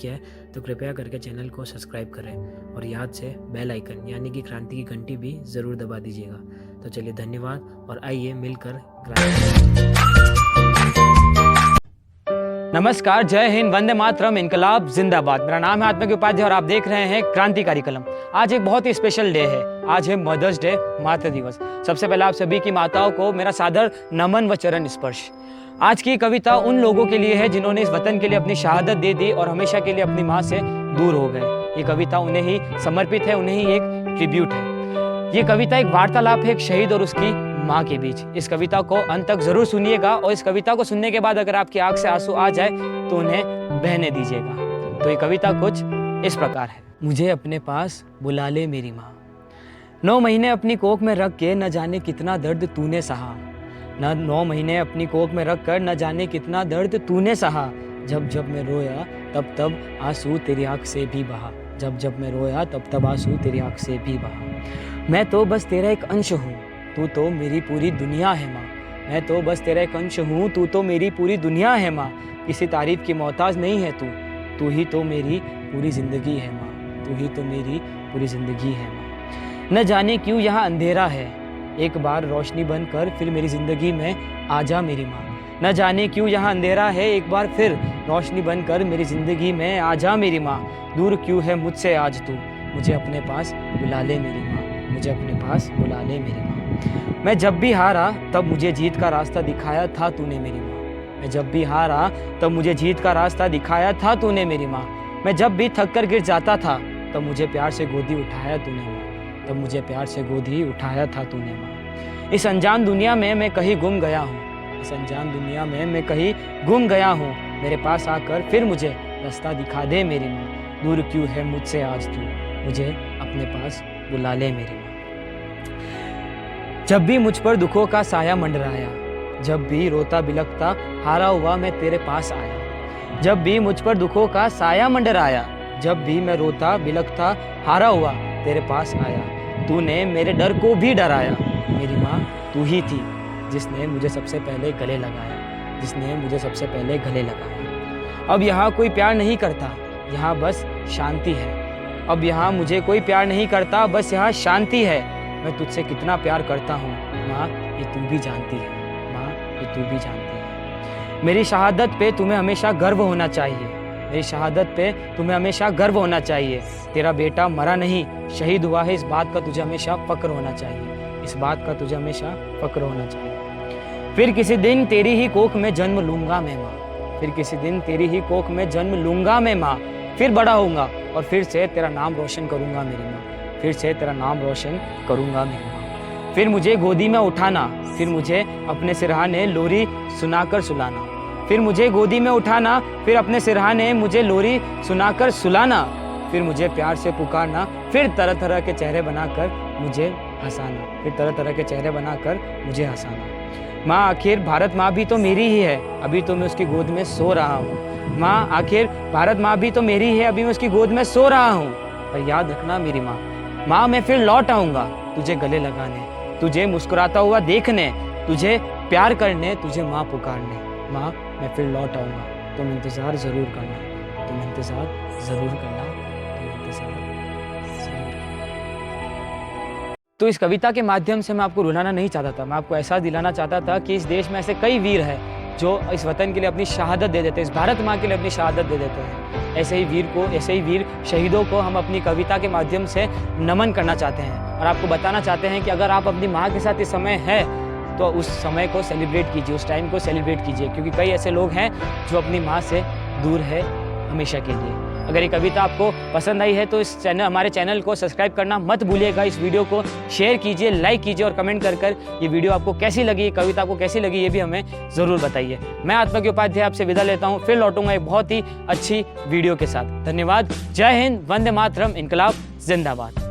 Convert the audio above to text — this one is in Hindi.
किया है तो कृपया करके चैनल को सब्सक्राइब करें और याद से बेल आइकन यानी कि क्रांति की घंटी भी ज़रूर दबा दीजिएगा। तो चलिए धन्यवाद और आइए मिलकर नमस्कार, जय हिंद, वंदे मातरम, इनकलाब जिंदाबाद। मेरा नाम है आत्मज्ञ उपाध्याय और आप देख रहे हैं क्रांतिकारी कलम। आज एक बहुत ही स्पेशल डे है। आज है मदर्स डे, मातृ दिवस। सबसे पहले आप सभी की माताओं को मेरा सादर नमन व चरण स्पर्श। आज की कविता उन लोगों के लिए है जिन्होंने इस वतन के लिए अपनी शहादत दे दी और हमेशा के लिए अपनी माँ से दूर हो गए। ये कविता उन्हें ही समर्पित है, उन्हें ही एक ट्रिब्यूट है। ये कविता एक वार्तालाप है एक शहीद और उसकी माँ के बीच। इस कविता को अंत तक जरूर सुनिएगा और इस कविता को सुनने के बाद अगर आपकी आंख से आंसू आ जाए तो उन्हें बहने दीजिएगा। तो ये कविता कुछ इस प्रकार है। मुझे अपने पास बुला ले मेरी माँ, 9 महीने अपनी कोख में रख के न जाने कितना दर्द तूने सहा। 9 महीने अपनी कोख में रख कर न जाने कितना दर्द तूने सहा। जब जब मैं रोया तब तब आंसू तेरी आंख से भी बहा। जब जब मैं रोया तब तब आंसू तेरी आंख से भी बहा। मैं तो बस तेरा एक अंश हूँ, तू तो मेरी पूरी दुनिया है माँ। मैं तो बस तेरा एक अंश हूँ, तू तो मेरी पूरी दुनिया है माँ। किसी तारीफ की मोहताज नहीं है तू ही तो मेरी पूरी जिंदगी है माँ। तू ही तो मेरी पूरी जिंदगी है माँ। न जाने क्यों यहाँ अंधेरा है, एक बार रोशनी बनकर फिर मेरी जिंदगी में आ जा मेरी माँ। न जाने क्यों यहाँ अंधेरा है, एक बार फिर रोशनी बनकर मेरी जिंदगी में आ जा मेरी माँ। दूर क्यों है मुझसे आज तू, मुझे अपने पास बुला ले मेरी माँ। मुझे अपने पास बुला ले मेरी माँ। मैं जब भी हारा तब मुझे जीत का रास्ता दिखाया था तूने मेरी माँ। मैं जब भी हारा तब मुझे जीत का रास्ता दिखाया था तूने मेरी माँ। मैं जब भी थक कर गिर जाता था तब मुझे प्यार से गोदी उठाया तूने माँ। तब मुझे प्यार से गोदी उठाया था तूने माँ। इस अनजान दुनिया में मैं कहीं गुम गया हूँ। इस अनजान दुनिया में मैं कहीं गुम गया हूँ। मेरे पास आकर फिर मुझे रास्ता दिखा दे मेरी माँ। दूर क्यों है मुझसे आज तू, मुझे अपने पास बुला ले मेरी माँ। जब भी मुझ पर दुखों का साया मंडराया, जब भी रोता बिलखता हारा हुआ मैं तेरे पास आया। जब भी मुझ पर दुखों का साया मंडराया, जब भी मैं रोता बिलखता हारा हुआ तेरे पास आया। तूने मेरे डर को भी डराया मेरी माँ। तू ही थी जिसने मुझे सबसे पहले गले लगाया, जिसने मुझे सबसे पहले गले लगाया। अब यहाँ कोई प्यार नहीं करता, यहाँ बस शांति है। अब यहाँ मुझे कोई प्यार नहीं करता, बस यहाँ शांति है। मैं तुझसे कितना प्यार करता हूँ माँ, ये तू भी जानती है माँ, ये तू भी जानती है। मेरी शहादत पे तुम्हें हमेशा गर्व होना चाहिए। मेरी शहादत पे तुम्हें हमेशा गर्व होना चाहिए। तेरा बेटा मरा नहीं, शहीद हुआ है, इस बात का तुझे हमेशा फक्र होना चाहिए। इस बात का तुझे हमेशा फक्र होना चाहिए। फिर किसी दिन तेरी ही कोख में जन्म लूंगा मैं माँ। फिर किसी दिन तेरी ही कोख में जन्म लूंगा मैं माँ। फिर बड़ा होऊंगा और फिर से तेरा नाम रोशन करूंगा मेरी माँ। फिर से तेरा नाम रोशन करूंगा मेरी माँ। फिर मुझे गोदी में उठाना, फिर मुझे अपने सिरहाने लोरी सुनाकर सुलाना। फिर मुझे गोदी में उठाना, फिर अपने सिरहाने मुझे लोरी सुनाकर सुलाना। फिर मुझे प्यार से पुकारना, फिर तरह तरह के चेहरे बनाकर मुझे हंसाना। फिर तरह तरह के चेहरे बनाकर मुझे हंसाना। माँ आखिर भारत माँ भी तो मेरी ही है, अभी तो मैं उसकी गोद में सो रहा हूँ। माँ आखिर भारत माँ भी तो मेरी है, अभी मैं उसकी गोद में सो रहा हूँ। पर याद रखना मेरी माँ, माँ मैं फिर लौट आऊँगा तुझे गले लगाने, तुझे मुस्कुराता हुआ देखने, तुझे प्यार करने, तुझे माँ पुकारने। माँ मैं फिर लौट आऊँगा, तुम इंतज़ार ज़रूर करना, तुम इंतज़ार ज़रूर करना, तुम इंतज़ार ज़रूर करना। तो इस कविता के माध्यम से मैं आपको रुलाना नहीं चाहता था, मैं आपको एहसास दिलाना चाहता था कि इस देश में ऐसे कई वीर हैं जो इस वतन के लिए अपनी शहादत दे देते हैं, इस भारत माँ के लिए अपनी शहादत दे देते हैं। ऐसे ही वीर शहीदों को हम अपनी कविता के माध्यम से नमन करना चाहते हैं और आपको बताना चाहते हैं कि अगर आप अपनी माँ के साथ इस समय है तो उस समय को सेलिब्रेट कीजिए, उस टाइम को सेलिब्रेट कीजिए, क्योंकि कई ऐसे लोग हैं जो अपनी माँ से दूर है हमेशा के लिए। अगर ये कविता आपको पसंद आई है तो हमारे चैनल को सब्सक्राइब करना मत भूलिएगा। इस वीडियो को शेयर कीजिए, लाइक कीजिए और कमेंट कर ये वीडियो आपको कैसी लगी, ये कविता आपको कैसी लगी, ये भी हमें ज़रूर बताइए। मैं आत्मज्ञ उपाध्याय आपसे विदा लेता हूँ, फिर लौटूंगा एक बहुत ही अच्छी वीडियो के साथ। धन्यवाद। जय हिंद, वंदे मातरम, इनकलाब जिंदाबाद।